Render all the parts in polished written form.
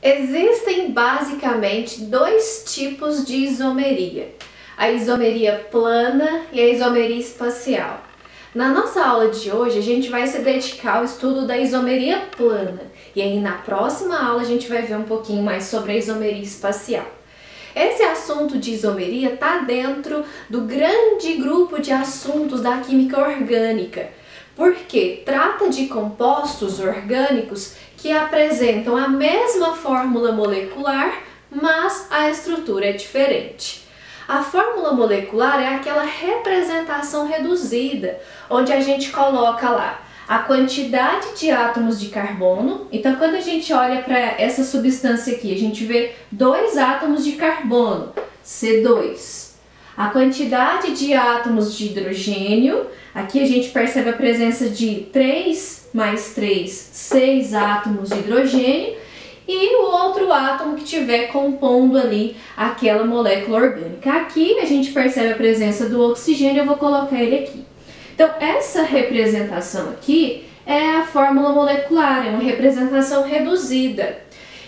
Existem basicamente dois tipos de isomeria: a isomeria plana e a isomeria espacial. Na nossa aula de hoje, a gente vai se dedicar ao estudo da isomeria plana, e aí na próxima aula a gente vai ver um pouquinho mais sobre a isomeria espacial. Esse assunto de isomeria está dentro do grande grupo de assuntos da química orgânica, porque trata de compostos orgânicos que apresentam a mesma fórmula molecular, mas a estrutura é diferente. A fórmula molecular é aquela representação reduzida, onde a gente coloca lá a quantidade de átomos de carbono. Então, quando a gente olha para essa substância aqui, a gente vê 2 átomos de carbono, C2. A quantidade de átomos de hidrogênio, aqui a gente percebe a presença de 3 mais 3, 6 átomos de hidrogênio, e o outro átomo que estiver compondo ali aquela molécula orgânica. Aqui a gente percebe a presença do oxigênio, eu vou colocar ele aqui. Então, essa representação aqui é a fórmula molecular, é uma representação reduzida.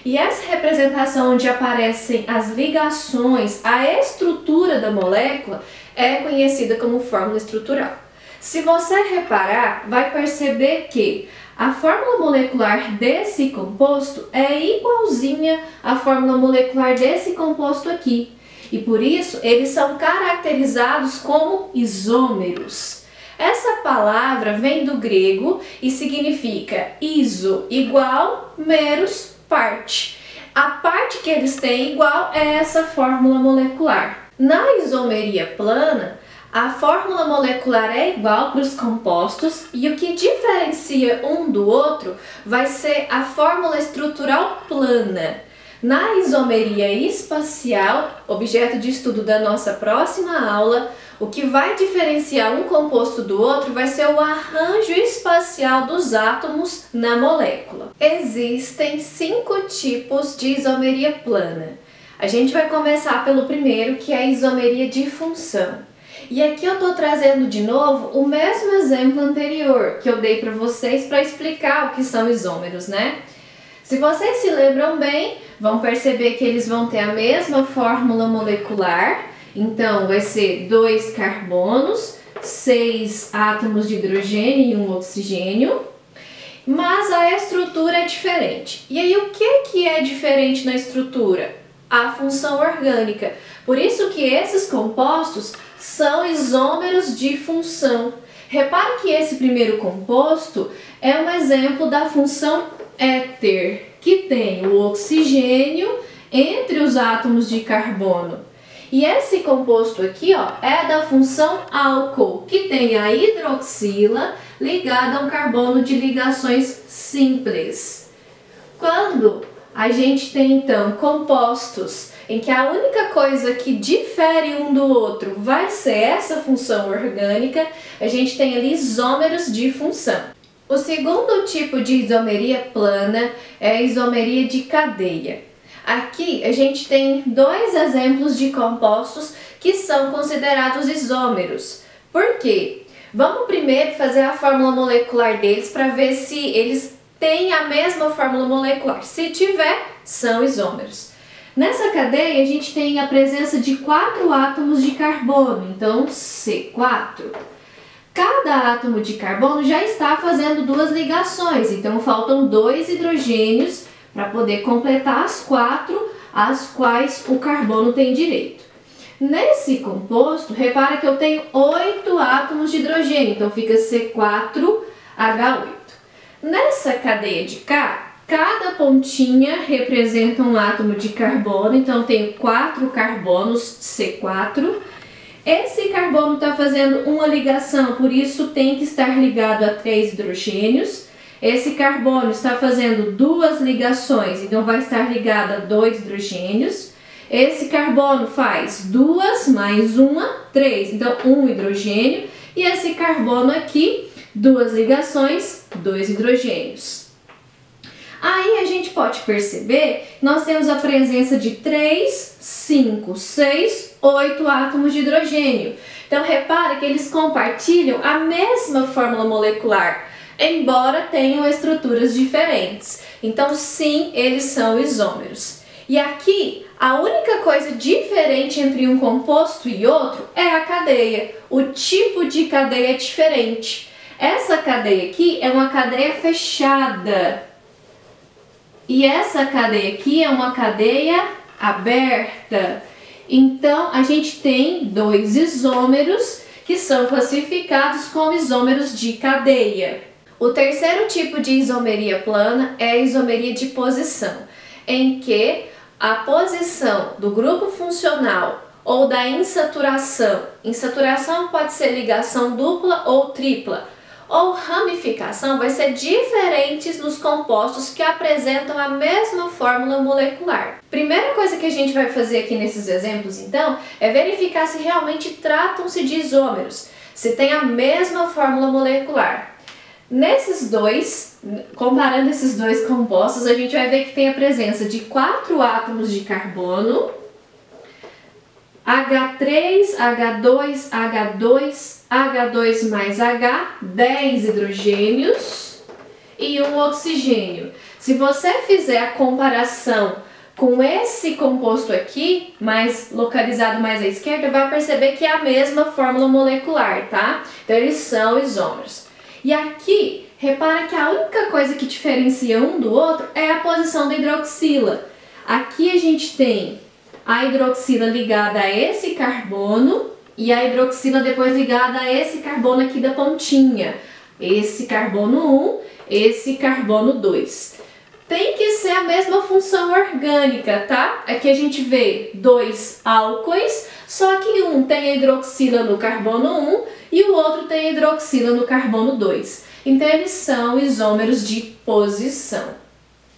E essa representação onde aparecem as ligações, a estrutura da molécula, é conhecida como fórmula estrutural. Se você reparar, vai perceber que a fórmula molecular desse composto é igualzinha à fórmula molecular desse composto aqui. E por isso, eles são caracterizados como isômeros. Essa palavra vem do grego e significa iso, igual, meros, parte. A parte que eles têm igual é essa fórmula molecular. Na isomeria plana, a fórmula molecular é igual para os compostos e o que diferencia um do outro vai ser a fórmula estrutural plana. Na isomeria espacial, objeto de estudo da nossa próxima aula, o que vai diferenciar um composto do outro vai ser o arranjo espacial dos átomos na molécula. Existem 5 tipos de isomeria plana. A gente vai começar pelo primeiro, que é a isomeria de função. E aqui eu estou trazendo de novo o mesmo exemplo anterior que eu dei para vocês para explicar o que são isômeros, né? Se vocês se lembram bem, vão perceber que eles vão ter a mesma fórmula molecular. Então, vai ser 2 carbonos, 6 átomos de hidrogênio e 1 oxigênio. Mas a estrutura é diferente. E aí, o que é diferente na estrutura? A função orgânica. Por isso que esses compostos são isômeros de função. Repare que esse primeiro composto é um exemplo da função éter, que tem o oxigênio entre os átomos de carbono. E esse composto aqui, ó, é da função álcool, que tem a hidroxila ligada a um carbono de ligações simples. Quando a gente tem, então, compostos em que a única coisa que difere um do outro vai ser essa função orgânica, a gente tem ali isômeros de função. O segundo tipo de isomeria plana é a isomeria de cadeia. Aqui a gente tem 2 exemplos de compostos que são considerados isômeros. Por quê? Vamos primeiro fazer a fórmula molecular deles para ver se eles têm a mesma fórmula molecular. Se tiver, são isômeros. Nessa cadeia a gente tem a presença de 4 átomos de carbono, então C4. Cada átomo de carbono já está fazendo 2 ligações, então faltam 2 hidrogênios para poder completar as 4 às quais o carbono tem direito. Nesse composto, repara que eu tenho 8 átomos de hidrogênio, então fica C4H8. Nessa cadeia de cá, cada pontinha representa um átomo de carbono, então eu tenho 4 carbonos C4. Esse carbono está fazendo uma ligação, por isso tem que estar ligado a 3 hidrogênios. Esse carbono está fazendo 2 ligações, então vai estar ligado a 2 hidrogênios. Esse carbono faz 2 mais 1, 3, então 1 hidrogênio. E esse carbono aqui, 2 ligações, 2 hidrogênios. Aí a gente pode perceber que nós temos a presença de 3, 5, 6, 8 átomos de hidrogênio. Então repara que eles compartilham a mesma fórmula molecular. embora tenham estruturas diferentes. Então, sim, eles são isômeros. E aqui, a única coisa diferente entre um composto e outro é a cadeia. O tipo de cadeia é diferente. Essa cadeia aqui é uma cadeia fechada. E essa cadeia aqui é uma cadeia aberta. Então, a gente tem dois isômeros que são classificados como isômeros de cadeia. O terceiro tipo de isomeria plana é a isomeria de posição, em que a posição do grupo funcional ou da insaturação, insaturação pode ser ligação dupla ou tripla, ou ramificação, vai ser diferentes nos compostos que apresentam a mesma fórmula molecular. Primeira coisa que a gente vai fazer aqui nesses exemplos, então, é verificar se realmente tratam-se de isômeros, se tem a mesma fórmula molecular. Nesses dois, comparando esses dois compostos, a gente vai ver que tem a presença de 4 átomos de carbono, H3, H2, H2, H2 mais H, 10 hidrogênios e um oxigênio. Se você fizer a comparação com esse composto aqui, mais localizado mais à esquerda, vai perceber que é a mesma fórmula molecular, tá? Então eles são isômeros. E aqui, repara que a única coisa que diferencia um do outro é a posição da hidroxila. Aqui a gente tem a hidroxila ligada a esse carbono e a hidroxila depois ligada a esse carbono aqui da pontinha. Esse carbono 1, esse carbono 2. Tem que ser a mesma função orgânica, tá? Aqui a gente vê 2 álcoois, só que um tem a hidroxila no carbono 1 e o outro tem a hidroxila no carbono 2. Então eles são isômeros de posição.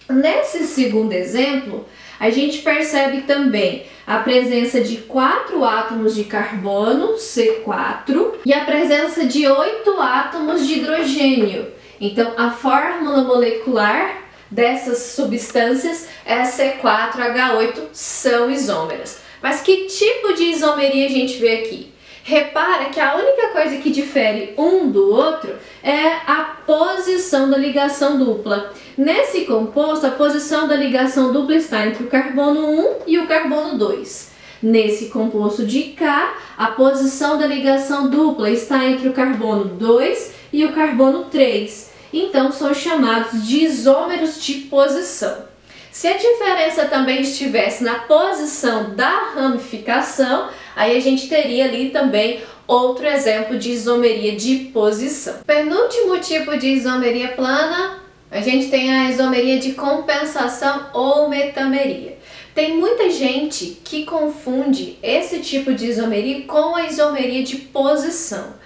Nesse segundo exemplo, a gente percebe também a presença de 4 átomos de carbono, C4, e a presença de 8 átomos de hidrogênio. Então, a fórmula molecular dessas substâncias é C4H8, são isômeras. Mas que tipo de isomeria a gente vê aqui? Repara que a única coisa que difere um do outro é a posição da ligação dupla. Nesse composto, a posição da ligação dupla está entre o carbono 1 e o carbono 2. Nesse composto de K, a posição da ligação dupla está entre o carbono 2 e o carbono 3. Então, são chamados de isômeros de posição. Se a diferença também estivesse na posição da ramificação, aí a gente teria ali também outro exemplo de isomeria de posição. Penúltimo tipo de isomeria plana, a gente tem a isomeria de compensação ou metameria. Tem muita gente que confunde esse tipo de isomeria com a isomeria de posição.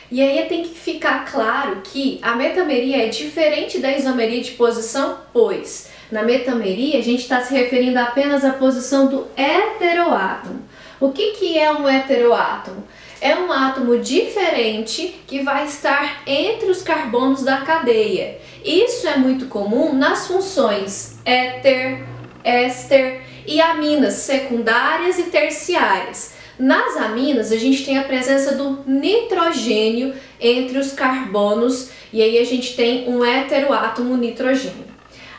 E aí tem que ficar claro que a metameria é diferente da isomeria de posição, pois na metameria a gente está se referindo apenas à posição do heteroátomo. O que é um heteroátomo? É um átomo diferente que vai estar entre os carbonos da cadeia. Isso é muito comum nas funções éter, éster e aminas secundárias e terciárias. Nas aminas, a gente tem a presença do nitrogênio entre os carbonos e aí a gente tem um heteroátomo nitrogênio.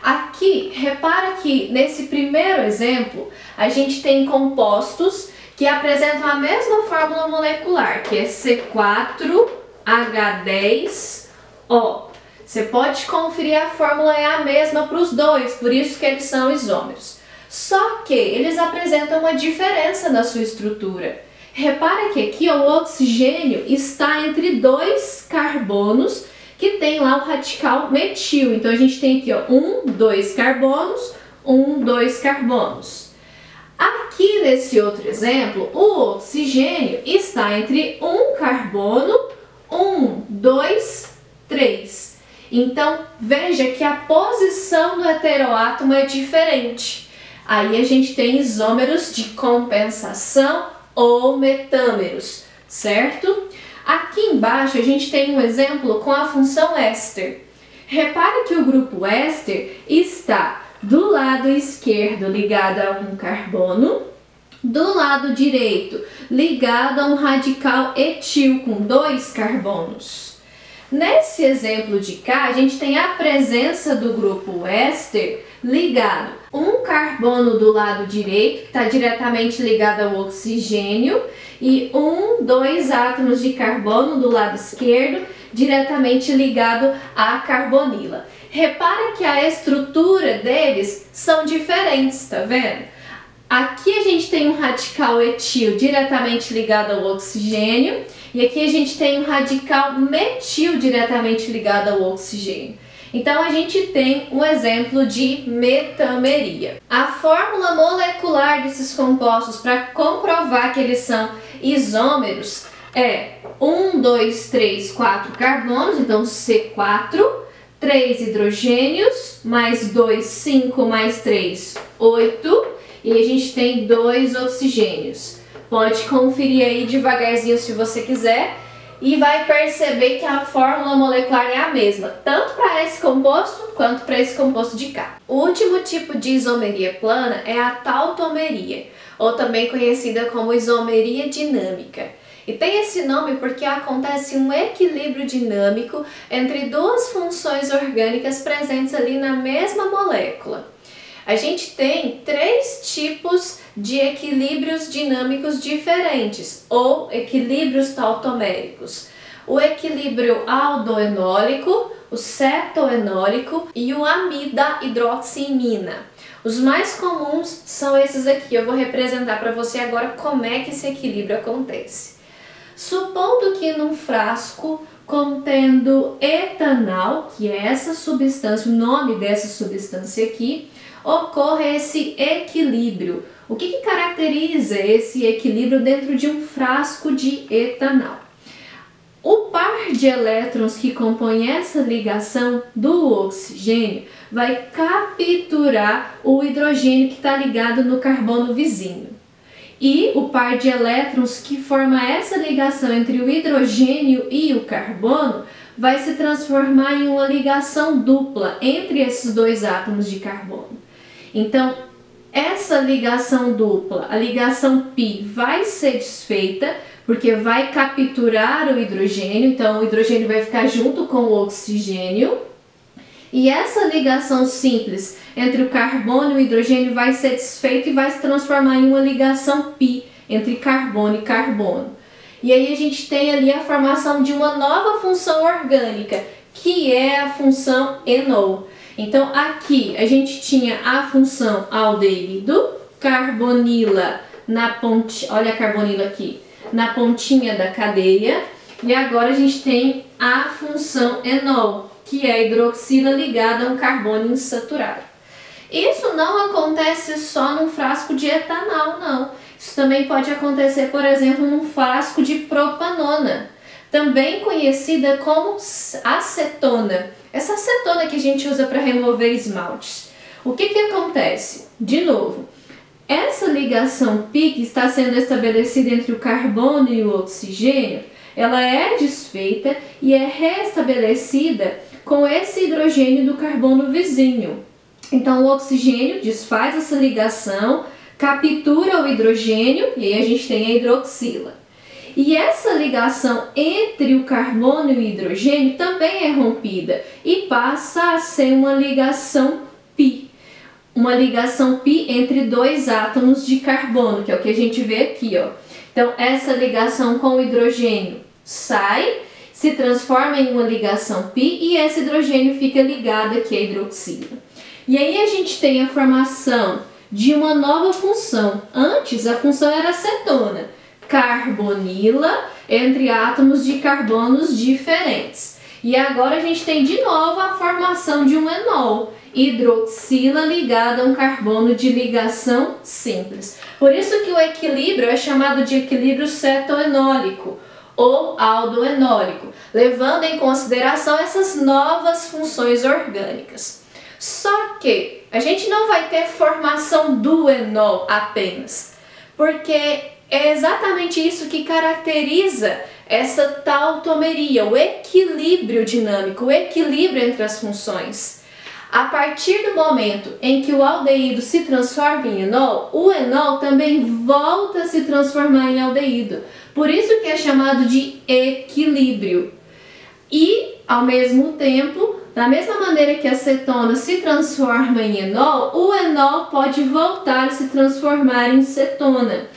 Aqui, repara que nesse primeiro exemplo, a gente tem compostos que apresentam a mesma fórmula molecular, que é C4H10O. Você pode conferir, a fórmula é a mesma para os dois, por isso que eles são isômeros. Só que eles apresentam uma diferença na sua estrutura. Repara que aqui o oxigênio está entre 2 carbonos que tem lá o radical metil. Então a gente tem aqui 2 carbonos, 2 carbonos. Aqui nesse outro exemplo, o oxigênio está entre 1 carbono, 2, 3. Então veja que a posição do heteroátomo é diferente. Aí a gente tem isômeros de compensação ou metâmeros, certo? Aqui embaixo a gente tem um exemplo com a função éster. Repare que o grupo éster está do lado esquerdo ligado a um carbono, do lado direito ligado a um radical etil com 2 carbonos. Nesse exemplo de cá, a gente tem a presença do grupo éster ligado. Um carbono do lado direito, que está diretamente ligado ao oxigênio, e dois átomos de carbono do lado esquerdo, diretamente ligado à carbonila. Repara que a estrutura deles são diferentes, tá vendo? Aqui a gente tem um radical etil diretamente ligado ao oxigênio e aqui a gente tem um radical metil diretamente ligado ao oxigênio. Então a gente tem um exemplo de metameria. A fórmula molecular desses compostos para comprovar que eles são isômeros é 1, 2, 3, 4 carbonos, então C4, 3 hidrogênios, mais 2, 5, mais 3, 8, e a gente tem 2 oxigênios. Pode conferir aí devagarzinho se você quiser e vai perceber que a fórmula molecular é a mesma, tanto para esse composto quanto para esse composto de cá. O último tipo de isomeria plana é a tautomeria, ou também conhecida como isomeria dinâmica. E tem esse nome porque acontece um equilíbrio dinâmico entre duas funções orgânicas presentes ali na mesma molécula. A gente tem 3 tipos de equilíbrios dinâmicos diferentes, ou equilíbrios tautoméricos. O equilíbrio aldoenólico, o cetoenólico e o amida hidroxiimina. Os mais comuns são esses aqui. Eu vou representar para você agora como é que esse equilíbrio acontece. Supondo que num frasco contendo etanol, que é essa substância, o nome dessa substância aqui, ocorre esse equilíbrio. O que caracteriza esse equilíbrio dentro de um frasco de etanol? O par de elétrons que compõe essa ligação do oxigênio vai capturar o hidrogênio que está ligado no carbono vizinho. E o par de elétrons que forma essa ligação entre o hidrogênio e o carbono vai se transformar em uma ligação dupla entre esses dois átomos de carbono. Então, essa ligação dupla, a ligação π, vai ser desfeita porque vai capturar o hidrogênio, então o hidrogênio vai ficar junto com o oxigênio. E essa ligação simples entre o carbono e o hidrogênio vai ser desfeita e vai se transformar em uma ligação π entre carbono e carbono. E aí a gente tem ali a formação de uma nova função orgânica, que é a função enol. Então aqui a gente tinha a função aldeído, carbonila na pontinha, olha a carbonila aqui, na pontinha da cadeia, e agora a gente tem a função enol, que é a hidroxila ligada a um carbono insaturado. Isso não acontece só num frasco de etanol, não. Isso também pode acontecer, por exemplo, num frasco de propanona, também conhecida como acetona. Essa acetona que a gente usa para remover esmaltes. O que acontece? De novo, essa ligação π que está sendo estabelecida entre o carbono e o oxigênio, ela é desfeita e é restabelecida com esse hidrogênio do carbono vizinho. Então o oxigênio desfaz essa ligação, captura o hidrogênio e aí a gente tem a hidroxila. E essa ligação entre o carbono e o hidrogênio também é rompida e passa a ser uma ligação π. Uma ligação π entre dois átomos de carbono, que é o que a gente vê aqui, ó. Então essa ligação com o hidrogênio sai, se transforma em uma ligação π e esse hidrogênio fica ligado aqui à hidroxila. E aí a gente tem a formação de uma nova função. Antes a função era acetona, carbonila entre átomos de carbonos diferentes. E agora a gente tem de novo a formação de um enol, hidroxila ligada a um carbono de ligação simples. Por isso que o equilíbrio é chamado de equilíbrio cetoenólico ou aldoenólico, levando em consideração essas novas funções orgânicas. Só que a gente não vai ter formação do enol apenas, porque é exatamente isso que caracteriza essa tautomeria, o equilíbrio dinâmico, o equilíbrio entre as funções. A partir do momento em que o aldeído se transforma em enol, o enol também volta a se transformar em aldeído. Por isso que é chamado de equilíbrio. E ao mesmo tempo, da mesma maneira que a cetona se transforma em enol, o enol pode voltar a se transformar em cetona.